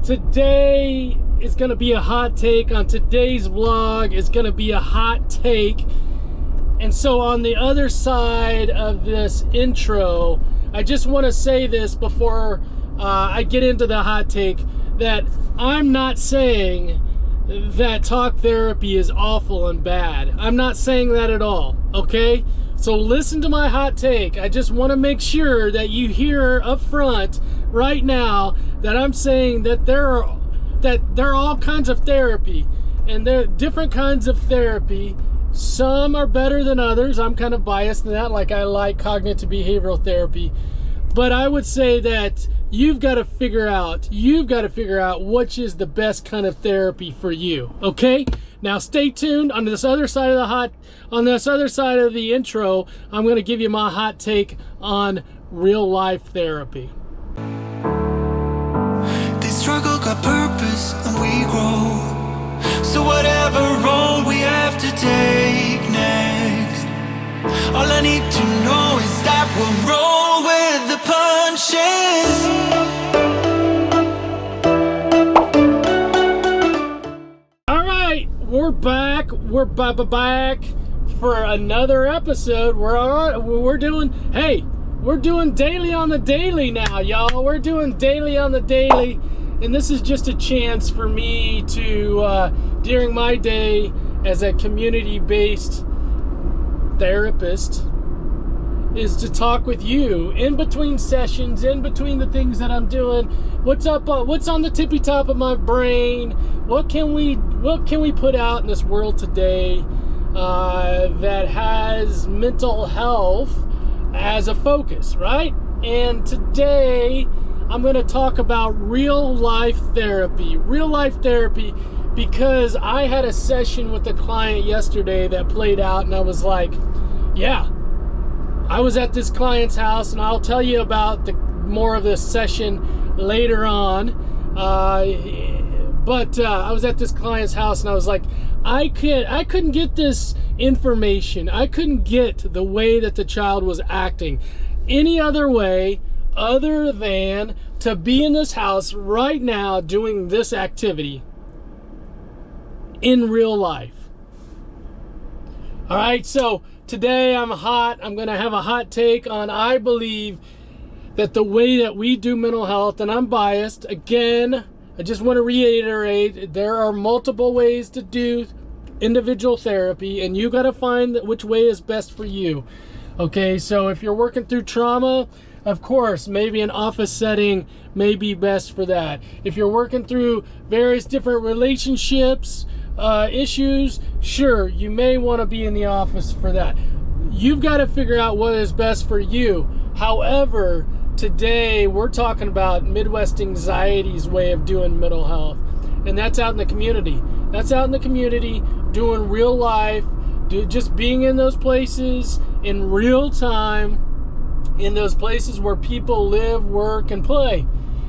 today is going to be a hot take. On today's vlog is going to be a hot take. And so on the other side of this intro, I just want to say this before I get into the hot take, that I'm not saying that talk therapy is awful and bad. I'm not saying that at all, okay? So listen to my hot take. I just want to make sure that you hear up front right now that I'm saying that there are all kinds of therapy, and there are different kinds of therapy. Some are better than others. I'm kind of biased in that, like I like cognitive behavioral therapy. But I would say that you've got to figure out which is the best kind of therapy for you, okay? Now stay tuned. On this other side of the intro, I'm going to give you my hot take on real life therapy. This struggle got purpose and we grow. So whatever road we have to take next, all I need to know is that we'll roll with the punches. All right, we're back. We're back for another episode. We're doing daily on the daily now, y'all. We're doing daily on the daily. And this is just a chance for me to, during my day as a community-based therapist, is to talk with you in between sessions, in between the things that I'm doing. What's on the tippy top of my brain? What can we put out in this world today that has mental health as a focus, right? And today I'm going to talk about real life therapy. Real life therapy, because I had a session with a client yesterday that played out, and I was like, yeah, I was at this client's house, and I'll tell you about more of this session later on. But I was at this client's house, and I was like, I couldn't get this information. I couldn't get the way that the child was acting any other way other than to be in this house right now doing this activity in real life. All right, so today I'm going to have a hot take on, I believe that the way that we do mental health, and I'm biased, again, I just want to reiterate, there are multiple ways to do individual therapy, and you got to find which way is best for you. Okay, so if you're working through trauma, of course, maybe an office setting may be best for that. If you're working through various different relationships, issues, sure, you may want to be in the office for that. You've got to figure out what is best for you. However, today we're talking about Midwest Anxiety's way of doing mental health. And that's out in the community. That's out in the community, doing real life, just being in those places in real time, in those places where people live, work, and play.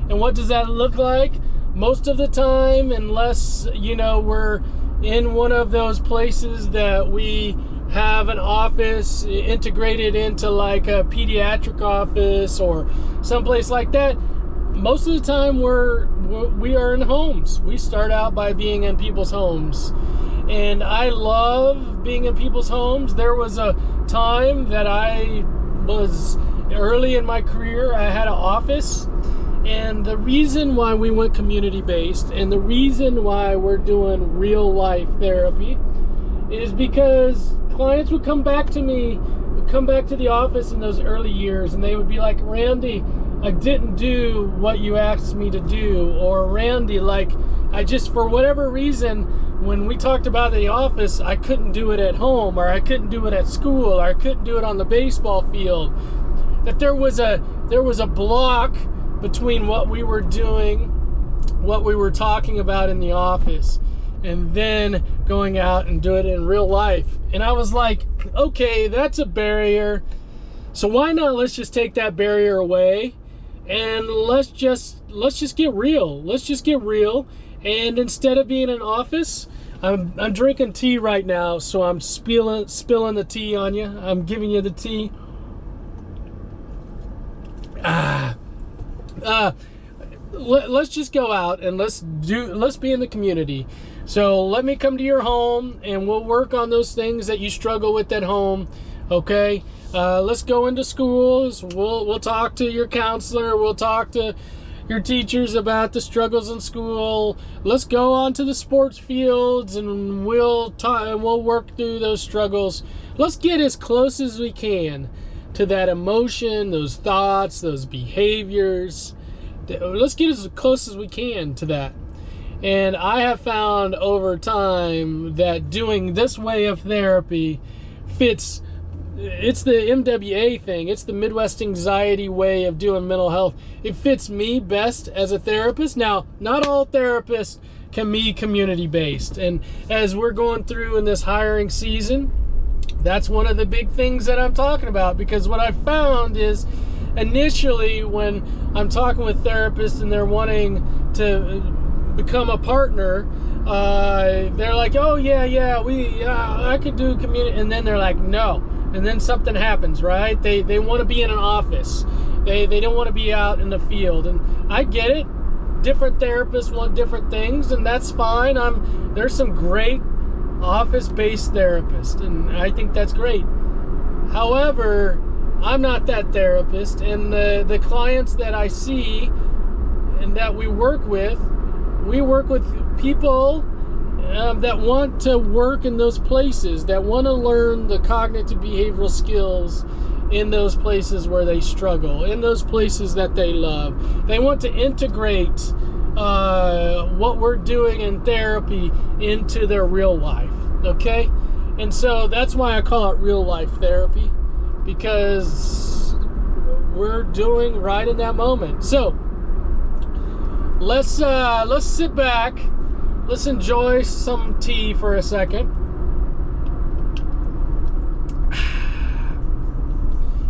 And what does that look like? Most of the time, unless, we're in one of those places that we have an office integrated into, like a pediatric office or someplace like that, most of the time we are in homes. We start out by being in people's homes. And I love being in people's homes. There was a time that I was early in my career, I had an office, and the reason why we went community-based and the reason why we're doing real life therapy is because clients would come back to the office in those early years, and they would be like, Randy, I didn't do what you asked me to do, or Randy, like, I just, for whatever reason, when we talked about the office, I couldn't do it at home, or I couldn't do it at school, or I couldn't do it on the baseball field. That there was a block between what we were doing, what we were talking about in the office, and then going out and do it in real life. And I was like, okay, that's a barrier. So why not let's just take that barrier away, and let's just get real. Let's just get real. And instead of being in an office, I'm drinking tea right now, so I'm spilling the tea on you. I'm giving you the tea. let's just go out and let's be in the community. So let me come to your home and we'll work on those things that you struggle with at home. Okay, let's go into schools. We'll talk to your counselor. We'll talk to your teachers about the struggles in school. Let's go on to the sports fields and we'll work through those struggles. Let's get as close as we can to that emotion, those thoughts, those behaviors. Let's get as close as we can to that. And I have found over time that doing this way of therapy fits. It's the MWA thing. It's the Midwest Anxiety way of doing mental health. It fits me best as a therapist. Now, not all therapists can be community-based. And as we're going through in this hiring season, that's one of the big things that I'm talking about. Because what I found is initially when I'm talking with therapists and they're wanting to become a partner, they're like, oh, I could do community. And then they're like, no. And then something happens, right? They want to be in an office. They don't want to be out in the field. And I get it. Different therapists want different things, and that's fine. There's some great office-based therapists, and I think that's great. However, I'm not that therapist, and the clients that I see and that we work with people that want to work in those places, that want to learn the cognitive behavioral skills in those places where they struggle, in those places that they love. They want to integrate what we're doing in therapy into their real life, okay? And so that's why I call it real life therapy, because we're doing right in that moment. So let's sit back. Let's enjoy some tea for a second.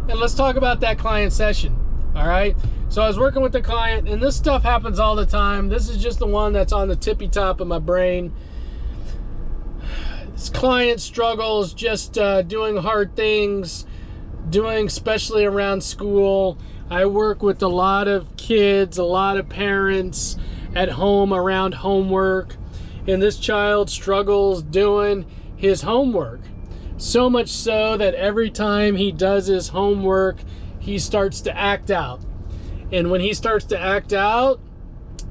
And let's talk about that client session. All right. So I was working with the client, and this stuff happens all the time. This is just the one that's on the tippy top of my brain. This client struggles just doing hard things, especially around school. I work with a lot of kids, a lot of parents at home around homework. And this child struggles doing his homework. So much so that every time he does his homework, he starts to act out. And when he starts to act out,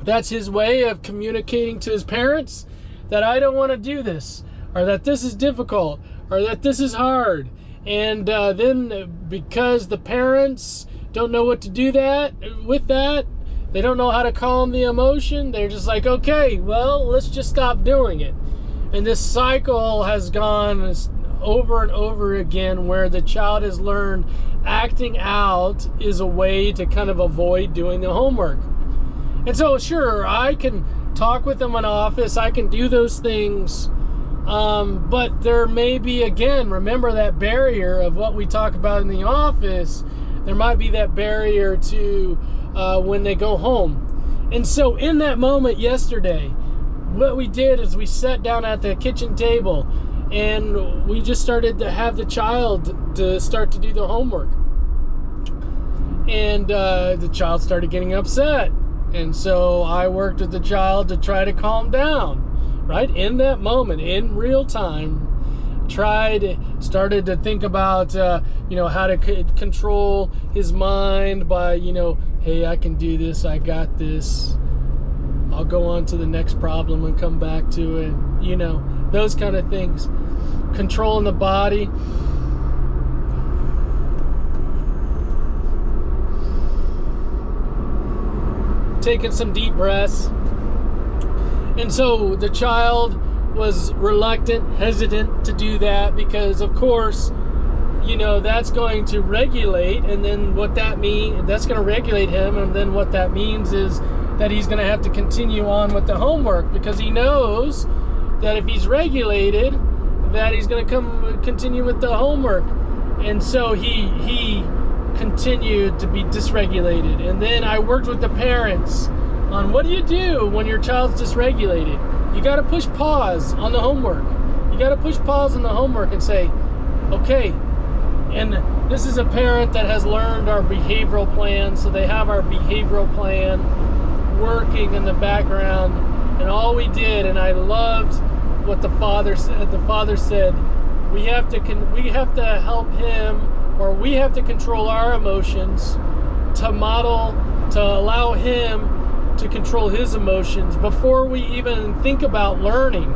that's his way of communicating to his parents that I don't want to do this, or that this is difficult, or that this is hard. And then because the parents don't know what to do with that, they don't know how to calm the emotion. They're just like, okay, well, let's just stop doing it. And this cycle has gone over and over again where the child has learned acting out is a way to kind of avoid doing the homework. And so, sure, I can talk with them in office. I can do those things. But there may be, again, remember that barrier of what we talk about in the office. There might be that barrier to when they go home. And so in that moment yesterday, what we did is we sat down at the kitchen table and we just started to have the child to start to do the homework. And the child started getting upset. And so I worked with the child to try to calm down, right? In that moment, in real time, started to think about, how to control his mind by, hey, I can do this, I got this. I'll go on to the next problem and come back to it. Those kind of things. Controlling the body. Taking some deep breaths. And so the child was reluctant, hesitant to do that because, of course, that's going to regulate, and then that's going to regulate him, and then what that means is that he's going to have to continue on with the homework because he knows that if he's regulated, that he's going to continue with the homework. And so he continued to be dysregulated. And then I worked with the parents on what do you do when your child's dysregulated. You got to push pause on the homework. You got to push pause on the homework and say, okay. And this is a parent that has learned our behavioral plan, so they have our behavioral plan. talking in the background, and all we did, and I loved what the father said. The father said, we have to help him, or we have to control our emotions to allow him to control his emotions before we even think about learning.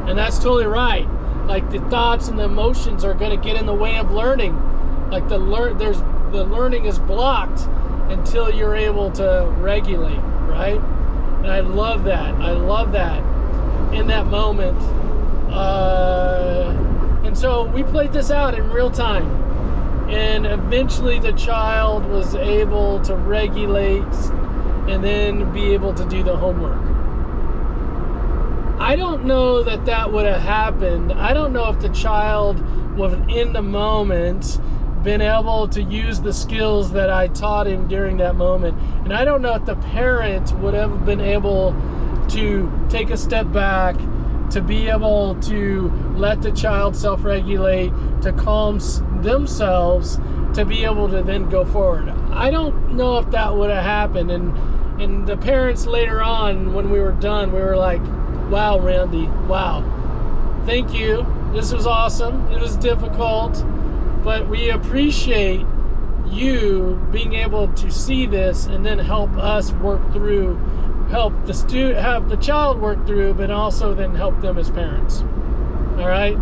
And that's totally right. Like, the thoughts and the emotions are going to get in the way of learning. Like, the learning is blocked until you're able to regulate, right? And I love that. In that moment. And so we played this out in real time. And eventually the child was able to regulate and then be able to do the homework. I don't know that would have happened. I don't know if the child was in the moment been able to use the skills that I taught him during that moment. And I don't know if the parent would have been able to take a step back, to be able to let the child self-regulate, to calm themselves, to be able to then go forward. I don't know if that would have happened. And the parents later on, when we were done, we were like, wow, Randy, wow. Thank you. This was awesome. It was difficult, but we appreciate you being able to see this and then help us work through, help the child work through, but also then help them as parents. All right?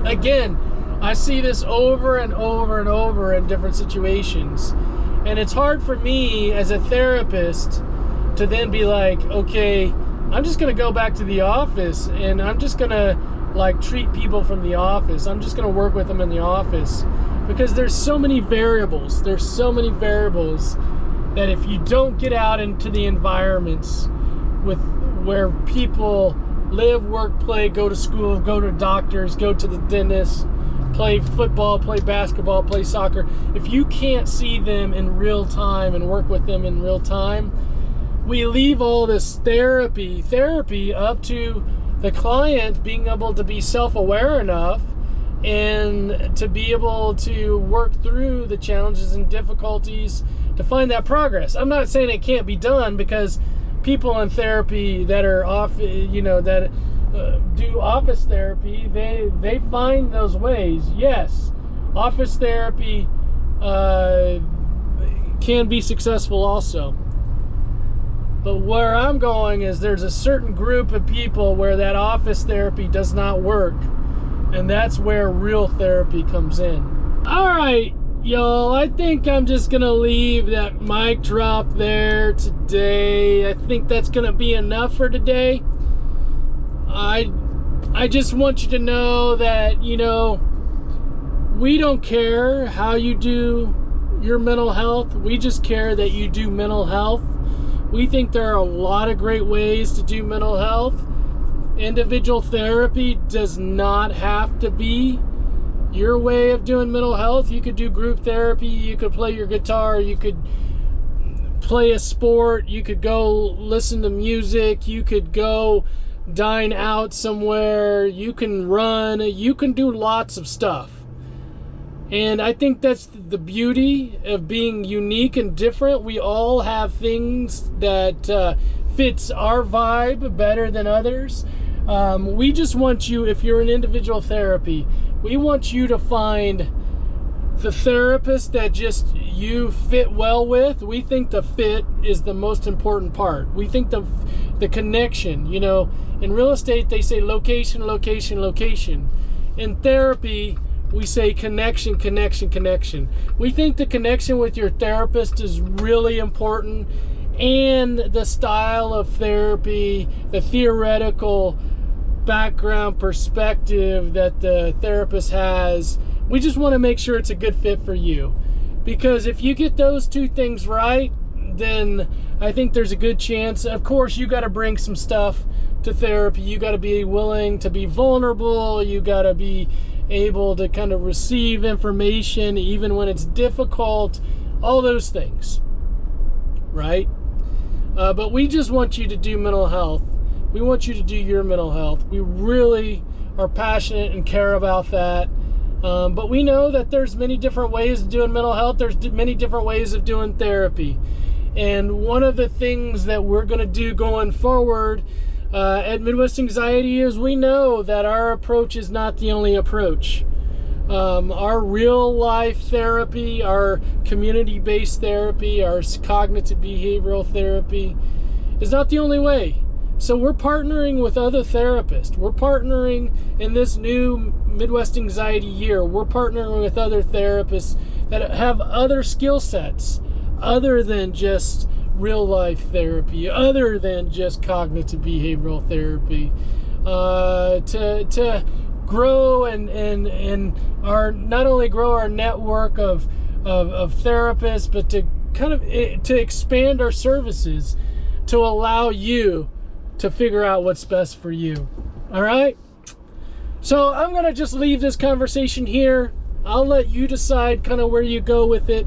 Again, I see this over and over and over in different situations. And it's hard for me as a therapist to then be like, okay, I'm just going to go back to the office and I'm just going to treat people from the office. I'm just going to work with them in the office, because there's so many variables. There's so many variables that if you don't get out into the environments where people live, work, play, go to school, go to doctors, go to the dentist, play football, play basketball, play soccer, if you can't see them in real time and work with them in real time, we leave all this therapy up to the client being able to be self-aware enough and to be able to work through the challenges and difficulties to find that progress. I'm not saying it can't be done, because people in therapy that are do office therapy, they find those ways. Yes, office therapy can be successful also. But where I'm going is there's a certain group of people where that office therapy does not work. And that's where real therapy comes in. All right, y'all, I think I'm just going to leave that mic drop there today. I think that's going to be enough for today. I just want you to know that, we don't care how you do your mental health. We just care that you do mental health. We think there are a lot of great ways to do mental health. Individual therapy does not have to be your way of doing mental health. You could do group therapy. You could play your guitar. You could play a sport. You could go listen to music. You could go dine out somewhere. You can run. You can do lots of stuff. And I think that's the beauty of being unique and different. We all have things that fits our vibe better than others. We just want you, if you're in individual therapy, we want you to find the therapist that just you fit well with. We think the fit is the most important part. We think the connection, in real estate they say location, location, location. In therapy, we say connection, connection, connection. We think the connection with your therapist is really important, and the style of therapy, the theoretical background perspective that the therapist has. We just want to make sure it's a good fit for you. Because if you get those two things right, then I think there's a good chance. Of course, you got to bring some stuff to therapy. You got to be willing to be vulnerable. You got to be able to kind of receive information even when it's difficult, all those things, right? But we just want you to do mental health. We want you to do your mental health. We really are passionate and care about that. But we know that there's many different ways of doing mental health. There's many different ways of doing therapy. And one of the things that we're going to do going forward at Midwest Anxiety is we know that our approach is not the only approach. Our real life therapy, our community-based therapy, our cognitive behavioral therapy is not the only way. So we're partnering with other therapists. We're partnering in this new Midwest Anxiety year. We're partnering with other therapists that have other skill sets other than just real life therapy, other than just cognitive behavioral therapy, to grow and our not only grow our network of therapists, but to kind of to expand our services to allow you to figure out what's best for you. All right? So I'm going to just leave this conversation here. I'll let you decide kind of where you go with it.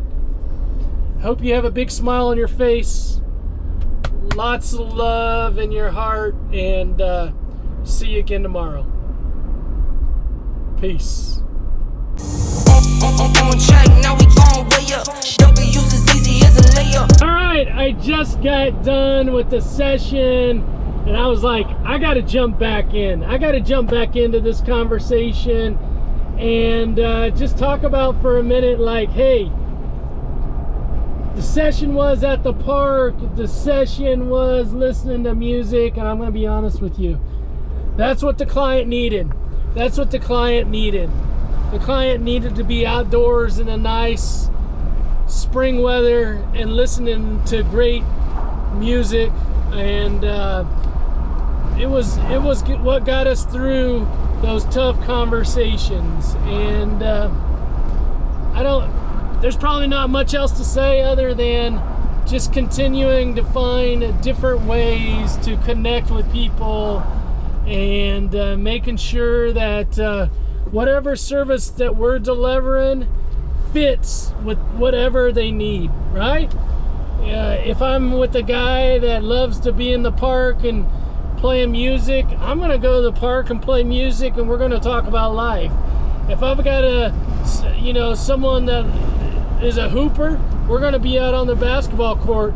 Hope you have a big smile on your face. Lots of love in your heart. And see you again tomorrow. Peace. Alright, I just got done with the session. And I was like, I got to jump back in. I got to jump back into this conversation and just talk about for a minute, like, hey, the session was at the park. The session was listening to music. And I'm going to be honest with you. That's what the client needed. That's what the client needed. The client needed to be outdoors in a nice spring weather and listening to great music. And it was what got us through those tough conversations. And there's probably not much else to say other than just continuing to find different ways to connect with people and making sure that whatever service that we're delivering fits with whatever they need, right? If I'm with a guy that loves to be in the park and playing music, I'm gonna go to the park and play music, and we're gonna talk about life. If I've got someone that is a hooper, we're gonna be out on the basketball court,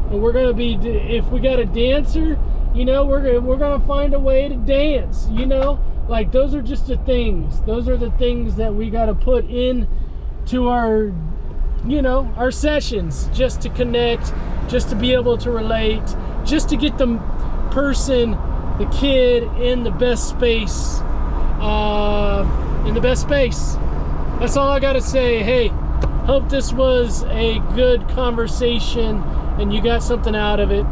and we're gonna be. If we got a dancer, we're gonna find a way to dance. Like those are just the things. Those are the things that we got to put in to our our sessions, just to connect, just to be able to relate, just to get the person, the kid in the best space, That's all I got to say. Hey, hope this was a good conversation and you got something out of it.